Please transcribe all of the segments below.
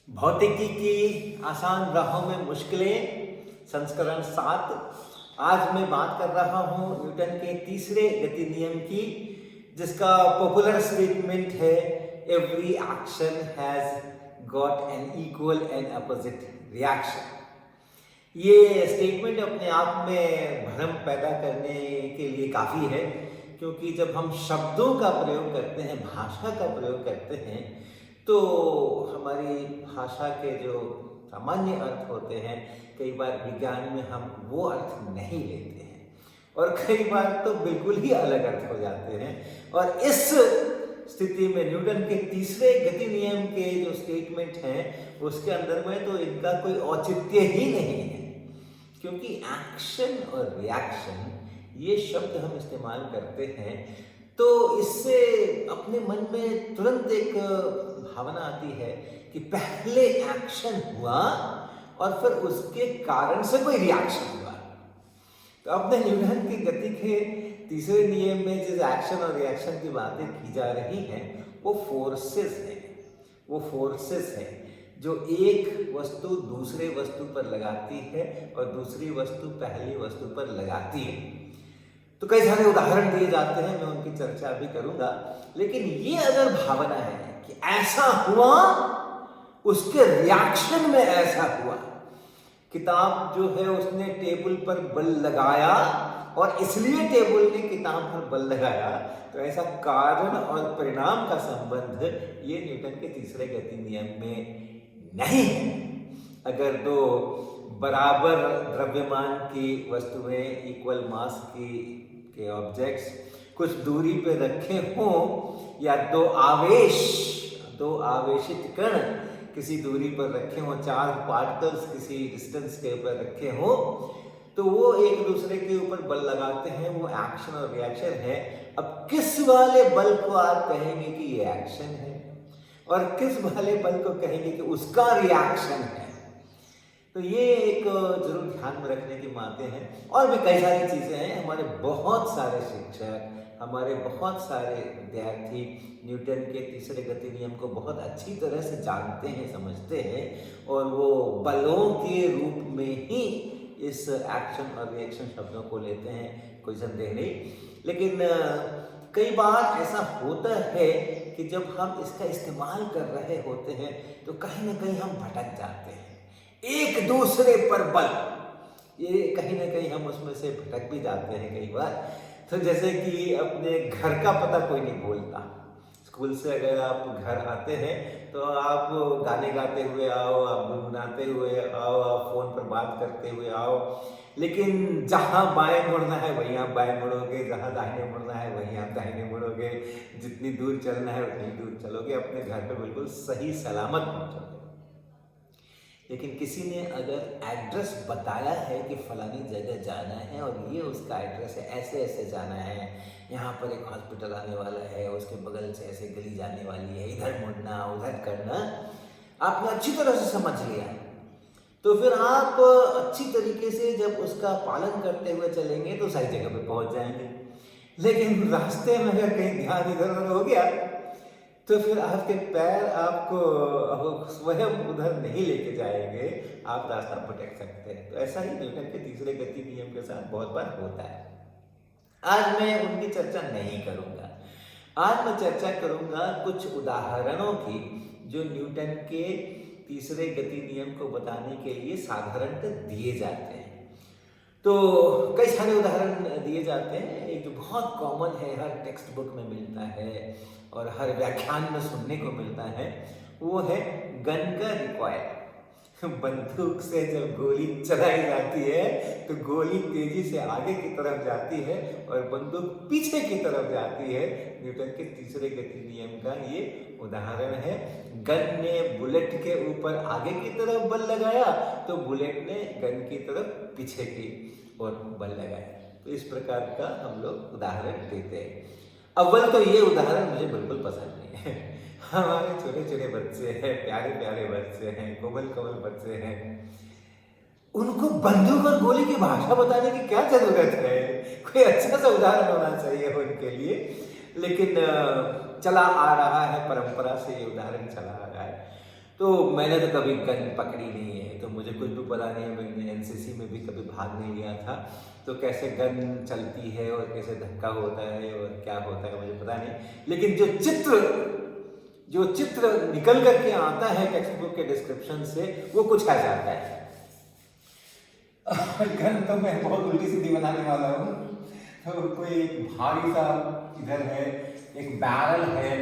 भौतिकी की आसान राहों में मुश्किलें संस्करण 7। आज मैं बात कर रहा हूं न्यूटन के तीसरे गति नियम की, जिसका पॉपुलर स्टेटमेंट है every action has got an equal and opposite reaction. ये स्टेटमेंट अपने आप में भ्रम पैदा करने के लिए काफ़ी है, क्योंकि जब हम शब्दों का प्रयोग करते हैं, भाषा का प्रयोग करते हैं, तो हमारी भाषा के जो सामान्य अर्थ होते हैं, कई बार विज्ञान में हम वो अर्थ नहीं लेते हैं और कई बार तो बिल्कुल ही अलग अर्थ हो जाते हैं। और इस स्थिति में न्यूटन के तीसरे गति नियम के जो स्टेटमेंट हैं, उसके अंदर में तो इनका कोई औचित्य ही नहीं है, क्योंकि एक्शन और रिएक्शन ये शब्द हम इस्तेमाल करते हैं तो इससे अपने मन में तुरंत एक भावना आती है कि पहले एक्शन हुआ और फिर उसके कारण से कोई रिएक्शन हुआ। तो अपने न्यूटन की गति के तीसरे नियम में जिस एक्शन और रिएक्शन की बातें की जा रही हैं, वो फोर्सेस हैं जो एक वस्तु दूसरे वस्तु पर लगाती है और दूसरी वस्तु पहली वस्तु पर लगाती है। तो कई सारे उदाहरण दिए जाते हैं, मैं उनकी चर्चा भी करूंगा। लेकिन ये अगर भावना है कि ऐसा हुआ, उसके रिएक्शन में ऐसा हुआ, किताब जो है उसने टेबल पर बल लगाया और इसलिए टेबल ने किताब पर बल लगाया, तो ऐसा कारण और परिणाम का संबंध ये न्यूटन के तीसरे गति नियम में नहीं है। अगर दो बराबर द्रव्यमान की वस्तुएं, इक्वल मास के ऑब्जेक्ट्स कुछ दूरी पे रखे हों, या दो आवेशित कण किसी दूरी पर रखे हों, चार्ज पार्टिकल्स किसी डिस्टेंस के ऊपर रखे हों, तो वो एक दूसरे के ऊपर बल लगाते हैं, वो एक्शन और रिएक्शन है। अब किस वाले बल को आप कहेंगे कि ये एक्शन है और किस वाले बल को कहेंगे कि उसका रिएक्शन है? तो ये एक जरूर ध्यान में रखने की बातें हैं। और भी कई सारी चीज़ें हैं। हमारे बहुत सारे शिक्षक, हमारे बहुत सारे विद्यार्थी न्यूटन के तीसरे गति नियम को बहुत अच्छी तरह से जानते हैं, समझते हैं, और वो बलों के रूप में ही इस एक्शन और रिएक्शन शब्दों को लेते हैं, कोई संदेह नहीं। लेकिन कई बार ऐसा होता है कि जब हम इसका इस्तेमाल कर रहे होते हैं तो कहीं ना कहीं हम भटक जाते हैं, एक दूसरे पर बल, ये कहीं ना कहीं हम उसमें से भटक भी जाते हैं कई बार। तो जैसे कि अपने घर का पता कोई नहीं बोलता। स्कूल से अगर आप घर आते हैं तो आप गाने गाते हुए आओ, आप गुनगुनाते हुए आओ, आप फोन पर बात करते हुए आओ, लेकिन जहाँ बाएं मुड़ना है वहीं आप बाएं मुड़ोगे, जहाँ दाहिने मुड़ना है वहीं आप दाहिने मुड़ोगे, जितनी दूर चलना है उतनी दूर चलोगे, अपने घर पे बिल्कुल सही सलामत पहुँचोगे। लेकिन किसी ने अगर एड्रेस बताया है कि फलानी जगह जाना है और ये उसका एड्रेस है, ऐसे ऐसे जाना है, यहाँ पर एक हॉस्पिटल आने वाला है, उसके बगल से ऐसे गली जाने वाली है, इधर मुड़ना उधर करना, आपने अच्छी तरह से समझ लिया, तो फिर आप अच्छी तरीके से जब उसका पालन करते हुए चलेंगे तो सही जगह पे पहुंच जाएंगे। लेकिन रास्ते में अगर कहीं ध्यान इधर उधर हो गया तो फिर आपके पैर आपको स्वयं उधर नहीं लेके जाएंगे, आप रास्ता भटक सकते हैं। तो ऐसा ही न्यूटन के तीसरे गति नियम के साथ बहुत बार होता है। आज मैं उनकी चर्चा नहीं करूंगा। आज मैं चर्चा करूंगा कुछ उदाहरणों की जो न्यूटन के तीसरे गति नियम को बताने के लिए साधारणतः दिए जाते हैं। तो कई सारे उदाहरण दिए जाते हैं। एक जो बहुत कॉमन है, हर टेक्स्ट बुक में मिलता है और हर व्याख्यान में सुनने को मिलता है, वो है गन का रिकॉइल। बंदूक से जब गोली चलाई जाती है तो गोली तेजी से आगे की तरफ जाती है और बंदूक पीछे की तरफ जाती है। न्यूटन के तीसरे गति नियम का ये उदाहरण है। गन ने बुलेट के ऊपर आगे की तरफ बल लगाया तो बुलेट ने गन की तरफ पीछे की ओर बल लगाया। तो इस प्रकार का हम लोग उदाहरण देते हैं। अव्वल तो ये उदाहरण मुझे बिल्कुल पसंद नहीं है। हमारे छोटे छोटे बच्चे हैं, प्यारे प्यारे बच्चे हैं, कोमल कोमल बच्चे हैं, उनको बंदूक और गोली की भाषा बताने की क्या जरूरत है? कोई अच्छा सा उदाहरण होना चाहिए उनके लिए। लेकिन चला आ रहा है, परंपरा से ये उदाहरण चला आ रहा है। तो मैंने तो कभी गन पकड़ी नहीं है, तो मुझे कुछ भी पता नहीं है। मैंने एनसीसी में भी कभी भाग नहीं लिया था, तो कैसे गन चलती है और कैसे धक्का होता है और क्या होता है मुझे पता नहीं। लेकिन जो चित्र निकल करके आता है टेक्स्ट बुक के डिस्क्रिप्शन से, वो कुछ ऐसा आता है। गन तो मैं बहुत उल्टी सीधी बनाने वाला हूँ। तो कोई एक भारी सा इधर है, एक बैरल है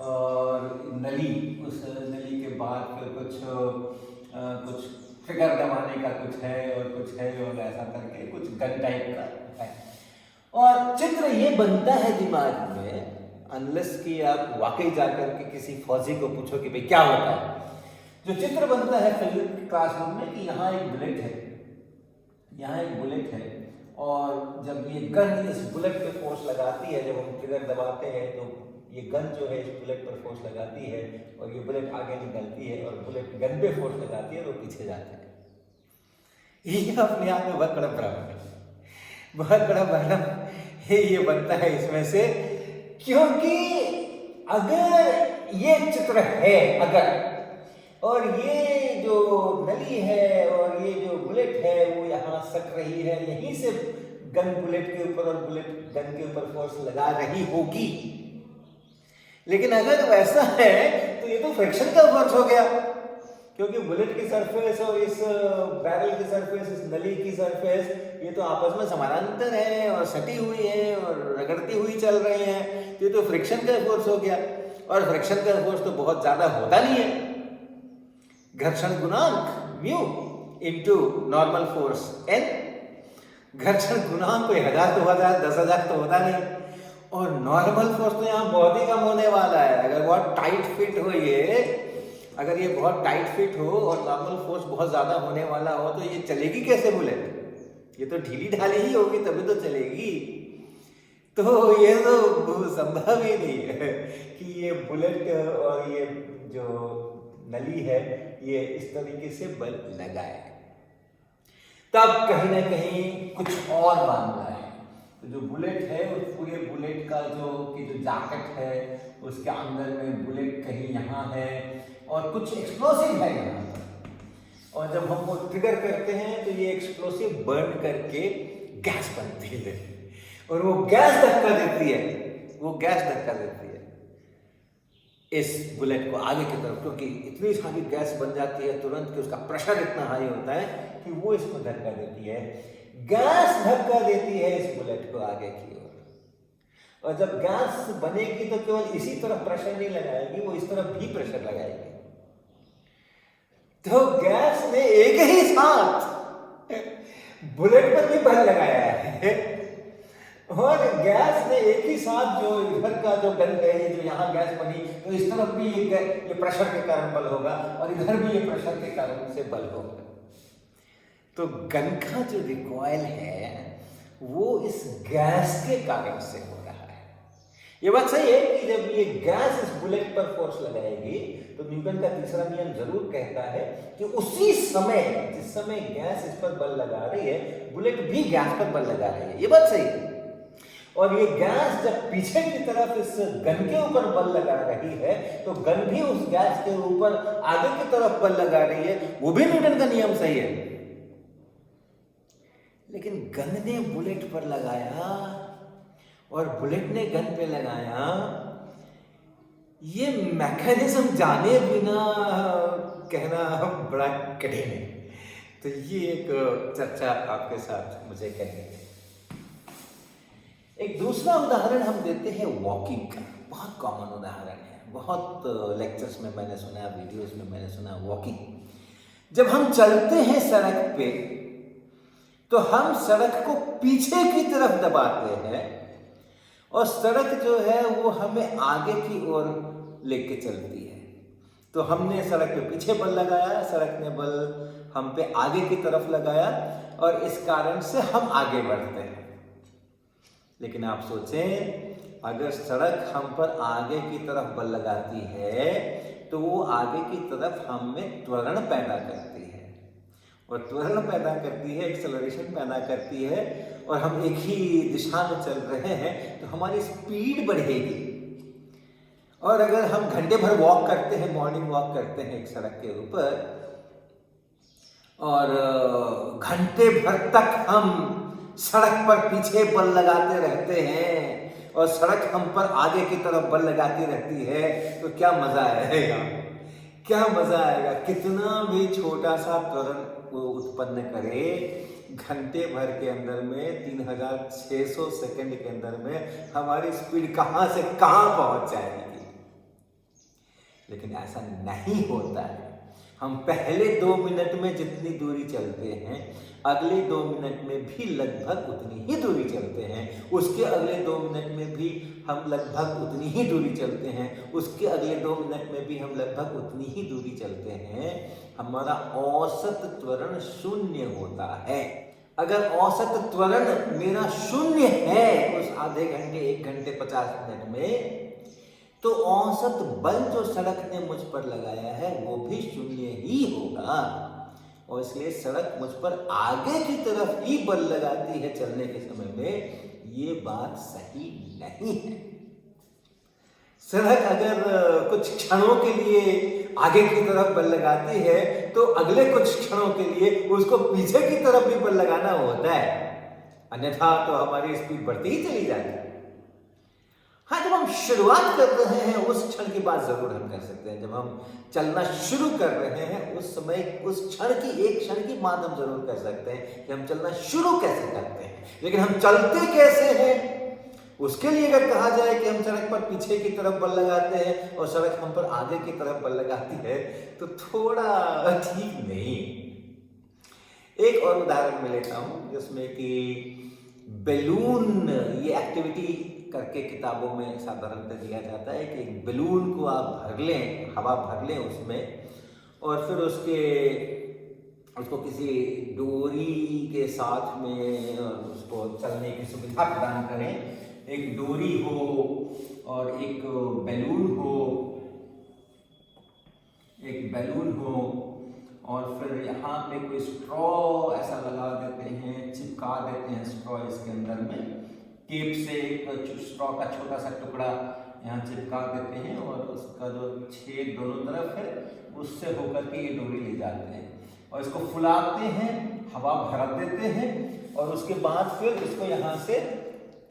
और नली, उस नली के बाद फिर कुछ ट्रिगर दबाने का कुछ है और कुछ है और ऐसा करके कुछ गन टाइप का है। और चित्र ये बनता है दिमाग में, अनलेस कि आप वाकई जाकर के किसी फौजी को पूछो कि भाई क्या होता है। जो चित्र बनता है फिजिक्स क्लासरूम में कि यहाँ एक बुलेट है, यहाँ एक बुलेट है, और जब ये गन इस बुलेट पे फोर्स लगाती है, जब हम ट्रिगर दबाते हैं तो ये गन जो है इस बुलेट पर फोर्स लगाती है और ये बुलेट आगे निकलती है और बुलेट गन पे फोर्स लगाती है और वो पीछे जाते हैं। ये अपने आप में बहुत बड़ा भ्रम है, बहुत बड़ा भ्रम ये बनता है इसमें से। क्योंकि अगर ये चित्र है, अगर, और ये जो नली है और ये जो बुलेट है वो यहाँ सक रही है, यहीं से गन बुलेट के ऊपर और बुलेट गन के ऊपर फोर्स लगा रही होगी। लेकिन अगर वैसा है तो ये तो फ्रिक्शन का फोर्स हो गया, क्योंकि बुलेट की सरफेस और इस बैरल की सरफेस, इस नली की सरफेस, ये तो आपस में समानांतर है और सटी हुई है और रगड़ती हुई चल रही है। तो ये तो फ्रिक्शन का फोर्स हो गया, और फ्रिक्शन का फोर्स तो बहुत ज्यादा होता नहीं है। घर्षण गुणांक mu into normal force N, घर्षण गुणांक कोई 1000, 2000, 10,000 तो होता नहीं, और नॉर्मल फोर्स तो यहाँ बहुत ही कम होने वाला है। अगर बहुत टाइट फिट हो ये, अगर ये बहुत टाइट फिट हो और नॉर्मल फोर्स बहुत ज्यादा होने वाला हो, तो ये चलेगी कैसे बुलेट? ये तो ढीली ढाली ही होगी तभी तो चलेगी। तो ये तो संभव ही नहीं है कि ये बुलेट और ये जो नली है ये इस तरीके से बल लगाए। तब कहीं ना कहीं कुछ और मामला है। तो जो बुलेट है उस पूरे बुलेट का जो जैकेट है उसके अंदर में बुलेट कहीं यहाँ है और कुछ एक्सप्लोसिव है यहाँ पर, और जब हम वो ट्रिगर करते हैं तो ये एक्सप्लोसिव बर्न करके गैस बनती है और वो गैस धक्का देती है, वो गैस धक्का देती है इस बुलेट को आगे की तरफ, क्योंकि इतनी सारी गैस बन जाती है तुरंत कि उसका प्रेशर इतना हाई होता है कि वो इसको धक्का देती है। गैस धक्का देती है इस बुलेट को आगे की ओर, और जब गैस बनेगी तो केवल इसी तरफ प्रेशर नहीं लगाएगी, वो इस तरफ भी प्रेशर लगाएगी। तो गैस ने एक ही साथ बुलेट पर भी बल लगाया है और गैस ने एक ही साथ जो इधर का जो गन है, जो यहाँ गैस बनी, तो इस तरफ भी ये प्रेशर के कारण बल होगा और इधर भी ये प्रेशर के कारण से बल होगा। तो गन का जो रिकॉइल है वो इस गैस के कारण से हो रहा है। ये बात सही है कि जब ये गैस इस बुलेट पर फोर्स लगाएगी तो न्यूटन का तीसरा नियम जरूर कहता है कि उसी समय, जिस समय गैस इस पर बल लगा रही है, बुलेट भी गैस पर बल लगा रही है। ये बात सही है। और ये गैस जब पीछे की तरफ इस गन के ऊपर बल लगा रही है तो गन भी उस गैस के ऊपर आगे की तरफ बल लगा रही है, वो भी न्यूटन का नियम सही है। लेकिन गन ने बुलेट पर लगाया और बुलेट ने गन पे लगाया, ये मैकेनिज्म जाने बिना कहना बड़ा कठिन है। तो ये एक चर्चा आपके साथ मुझे करनी है। एक दूसरा उदाहरण हम देते हैं वॉकिंग का, बहुत कॉमन उदाहरण है, बहुत लेक्चर्स में मैंने सुना, वीडियोस में मैंने सुना। वॉकिंग, जब हम चलते हैं सड़क पे तो हम सड़क को पीछे की तरफ दबाते हैं और सड़क जो है वो हमें आगे की ओर लेके चलती है। तो हमने सड़क पे पीछे बल लगाया, सड़क ने बल हम पे आगे की तरफ लगाया और इस कारण से हम आगे बढ़ते हैं। लेकिन आप सोचें, अगर सड़क हम पर आगे की तरफ बल लगाती है तो वो आगे की तरफ हम में त्वरण पैदा करती है, और त्वरण पैदा करती है, एक्सेलरेशन पैदा करती है, और हम एक ही दिशा में चल रहे हैं तो हमारी स्पीड बढ़ेगी। और अगर हम घंटे भर वॉक करते हैं, मॉर्निंग वॉक करते हैं एक सड़क के ऊपर, और घंटे भर तक हम सड़क पर पीछे बल लगाते रहते हैं और सड़क हम पर आगे की तरफ बल लगाती रहती है, तो क्या मजा आएगा, क्या मजा आएगा। कितना भी छोटा सा त्वरण वो उत्पन्न करे, घंटे भर के अंदर में 3600 सेकंड के अंदर में हमारी स्पीड कहां से कहां पहुंच जाएगी। लेकिन ऐसा नहीं होता है। हम पहले 2 मिनट में जितनी दूरी चलते हैं, अगले 2 मिनट में भी लगभग उतनी ही दूरी चलते हैं, उसके अगले 2 मिनट में भी हम लगभग उतनी ही दूरी चलते हैं, उसके अगले 2 मिनट में भी हम लगभग उतनी ही दूरी चलते हैं। हमारा औसत त्वरण 0 होता है। अगर औसत त्वरण मेरा 0 है उस आधे घंटे, 1 घंटे 50 मिनट में, तो औसत बल जो सड़क ने मुझ पर लगाया है वो भी 0 ही होगा। और इसलिए सड़क मुझ पर आगे की तरफ ही बल लगाती है चलने के समय में, ये बात सही नहीं है। सड़क अगर कुछ क्षणों के लिए आगे की तरफ बल लगाती है, तो अगले कुछ क्षणों के लिए उसको पीछे की तरफ भी बल लगाना होता है, अन्यथा तो हमारी स्पीड बढ़ती ही चली जाती है। हाँ, जब हम शुरुआत कर रहे हैं उस क्षण की बात जरूर हम कर सकते हैं। जब हम चलना शुरू कर रहे हैं उस समय, उस क्षण की, एक क्षण की बात हम जरूर कर सकते हैं कि हम चलना शुरू कैसे करते हैं। लेकिन हम चलते कैसे हैं, उसके लिए अगर कहा जाए कि हम सड़क पर पीछे की तरफ बल लगाते हैं और सड़क हम पर आगे की तरफ बल लगाती है, तो थोड़ा ठीक नहीं। एक और उदाहरण मैं लेता हूं जिसमें कि बैलून, ये एक्टिविटी करके किताबों में साधारणतः दिया जाता है कि एक बैलून को आप भर लें, हवा भर लें उसमें, और फिर उसको किसी डोरी के साथ में उसको चलने की सुविधा प्रदान करें। एक डोरी हो और एक बैलून हो, और फिर यहाँ पे कोई स्ट्रॉ ऐसा लगा देते हैं, चिपका देते हैं स्ट्रॉ इसके अंदर में, टेप से एक स्ट्रॉ का छोटा सा टुकड़ा यहाँ चिपका देते हैं, और उसका जो छेद दोनों तरफ है उससे होकर के ये डोरी ले जाते हैं और इसको फुलाते हैं, हवा भर देते हैं, और उसके बाद फिर इसको यहाँ से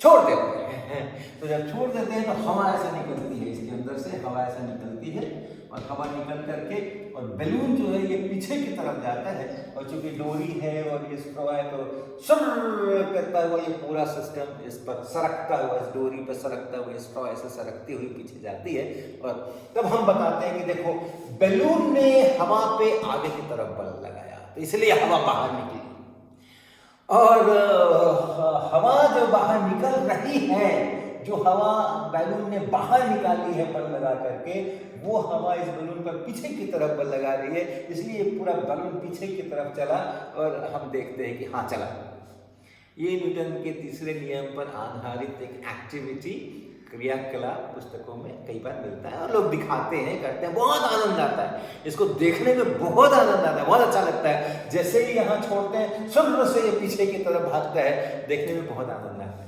छोड़ देते हैं। तो जब छोड़ देते हैं तो हवा ऐसा निकलती है, इसके अंदर से हवा ऐसा निकलती है, और हवा निकल करके और बैलून जो है ये पीछे की तरफ जाता है, और चूंकि डोरी है और ये स्ट्रॉ है तो सर करता हुआ ये पूरा सिस्टम इस पर सरकता हुआ, इस डोरी पर सरकता हुआ स्ट्रॉ ऐसे सरकती हुई पीछे जाती है। और तब हम बताते हैं कि देखो बैलून ने हवा पे आगे की तरफ बल लगाया, तो इसलिए हवा बाहर निकली, और हवा जो बाहर निकल रही है, जो हवा बैलून ने बाहर निकाली है बल लगा करके, वो हवा इस बैलून पर पीछे की तरफ बल लगा रही है, इसलिए पूरा बैलून पीछे की तरफ चला, और हम देखते हैं कि हाँ चला। ये न्यूटन के तीसरे नियम पर आधारित एक एक्टिविटी, क्रियाकलाप पुस्तकों में कई बार मिलता है, और लोग दिखाते हैं, करते हैं, बहुत आनंद आता है, इसको देखने में बहुत आनंद आता है, बहुत अच्छा लगता है। जैसे ही यहाँ छोड़ते हैं शुरू से ये पीछे की तरफ भागता है, देखने में बहुत आनंद आता है।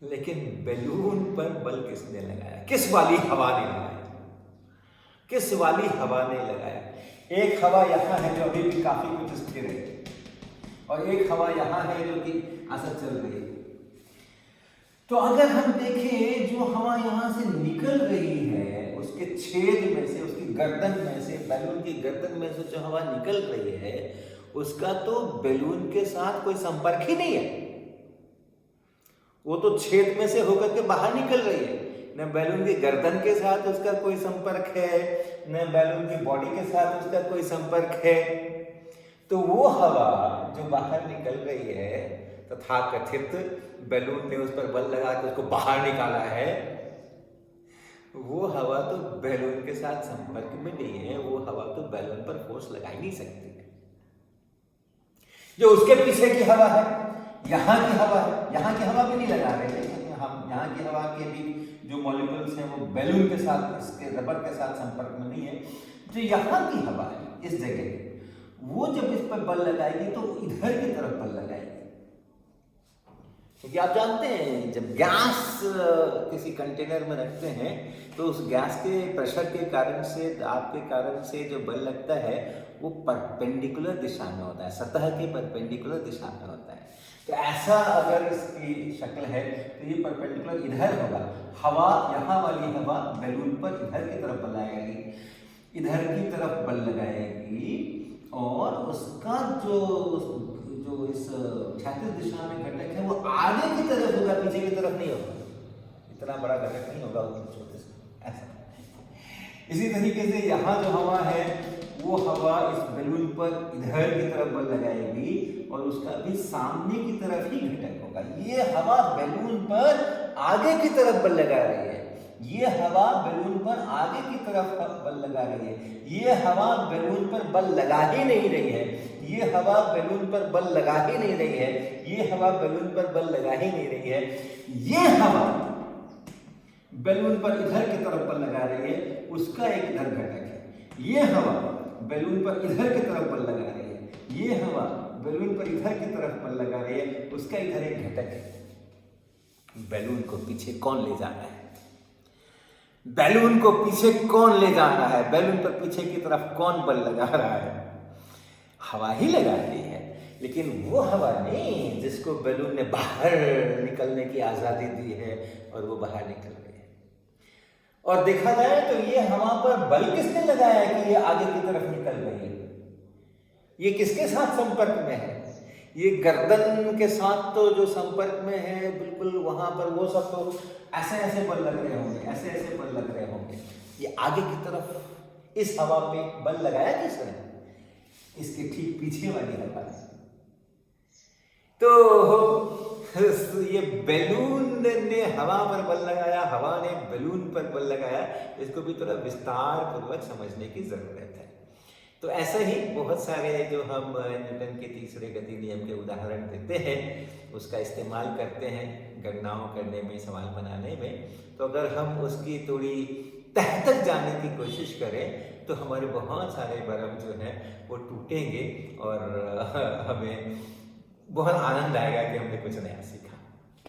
लेकिन बैलून पर बल किसने लगाया, किस वाली हवा ने लगाया, किस वाली हवा ने लगाया। एक हवा यहाँ है जो अभी भी काफी कुछ स्थिर है, और एक हवा यहाँ है जो कि असर चल रही है। तो अगर हम देखें जो हवा यहाँ से निकल रही है, उसके छेद में से, उसकी गर्दन में से, बैलून की गर्दन में से जो हवा निकल रही है, उसका तो बैलून के साथ कोई संपर्क ही नहीं है। वो तो छेद में से होकर के बाहर निकल रही है, न बैलून की गर्दन के साथ उसका कोई संपर्क है, न बैलून की बॉडी के साथ उसका कोई संपर्क है। तो वो हवा जो बाहर निकल रही है, तथाकथित बैलून ने उस पर बल लगा के उसको बाहर निकाला है, वो हवा तो बैलून के साथ संपर्क में नहीं है, वो हवा तो बैलून पर फोर्स लगा ही नहीं सकती। जो उसके पीछे की हवा है, यहाँ की हवा है, यहाँ की हवा भी नहीं लगा रहे हैं हम, यहाँ की हवा के भी जो मॉलिक्यूल्स हैं वो बैलून के साथ, इसके रबर के साथ संपर्क में नहीं है। जो यहाँ की हवा है इस जगह की, वो जब इस पर बल लगाएगी तो इधर की तरफ बल लगाएगी, क्योंकि आप जानते हैं जब गैस किसी कंटेनर में रखते हैं तो उस गैस के प्रेशर के कारण से, दाब के कारण से जो बल लगता है वो परपेंडिकुलर दिशा में होता है, सतह के परपेंडिकुलर दिशा में होता है। तो ऐसा अगर इसकी शक्ल है तो ये परपेंडिकुलर इधर होगा, हवा, यहाँ वाली हवा बैलून पर इधर की तरफ बल लगाएगी, इधर की तरफ बल लगाएगी और उसका जो इस क्षैतिज दिशा में घटक है वो आगे की तरफ होगा, पीछे की तरफ नहीं होगा। इतना बड़ा घटक नहीं होगा, उतना छोटे से ऐसा। इसी तरीके से यहाँ जो हवा है वो हवा इस बैलून पर इधर की तरफ बल लगाएगी और उसका भी सामने की तरफ ही घटक होगा। ये हवा बैलून पर आगे की तरफ बल लगा रही है, ये हवा बैलून पर आगे की तरफ बल लगा रही है, ये हवा बैलून पर बल लगा ही नहीं रही है, ये हवा बैलून पर बल लगा ही नहीं रही है, ये हवा बैलून पर बल लगा ही नहीं रही है, ये हवा बैलून पर इधर की तरफ बल लगा रही है, उसका एक इधर घटक है। ये हवा बैलून पर इधर की तरफ बल लगा रही है, ये हवा बैलून पर इधर की तरफ बल लगा रही है, उसका इधर एक घटक है। बैलून को पीछे कौन ले जाना है? बैलून को पीछे कौन ले जा रहा है? बैलून पर पीछे की तरफ कौन बल लगा रहा है? हवा ही लगा रही है, लेकिन वो हवा नहीं जिसको बैलून ने बाहर निकलने की आजादी दी है और वो बाहर निकल रही है। और देखा जाए तो ये हवा पर बल किसने लगाया है कि ये आगे की तरफ निकल रही है? ये किसके साथ संपर्क में है? ये गर्दन के साथ तो जो संपर्क में है बिल्कुल वहां पर, वो सब तो ऐसे ऐसे बल लग रहे होंगे, ऐसे ऐसे बल लग रहे होंगे। ये आगे की तरफ इस हवा पे बल लगाया किसने? इसके ठीक पीछे वाली हवा है। तो ये बैलून ने हवा पर बल लगाया, हवा ने बैलून पर बल लगाया, इसको भी थोड़ा विस्तार पूर्वक समझने की जरूरत है। तो ऐसा ही बहुत सारे जो हम न्यूटन के तीसरे गति नियम के उदाहरण देते हैं उसका इस्तेमाल करते हैं गणनाओं करने में, सवाल बनाने में। तो अगर हम उसकी थोड़ी तह तक जाने की कोशिश करें तो हमारे बहुत सारे भ्रम जो हैं वो टूटेंगे और हमें बहुत आनंद आएगा कि हमने कुछ नया सीखा।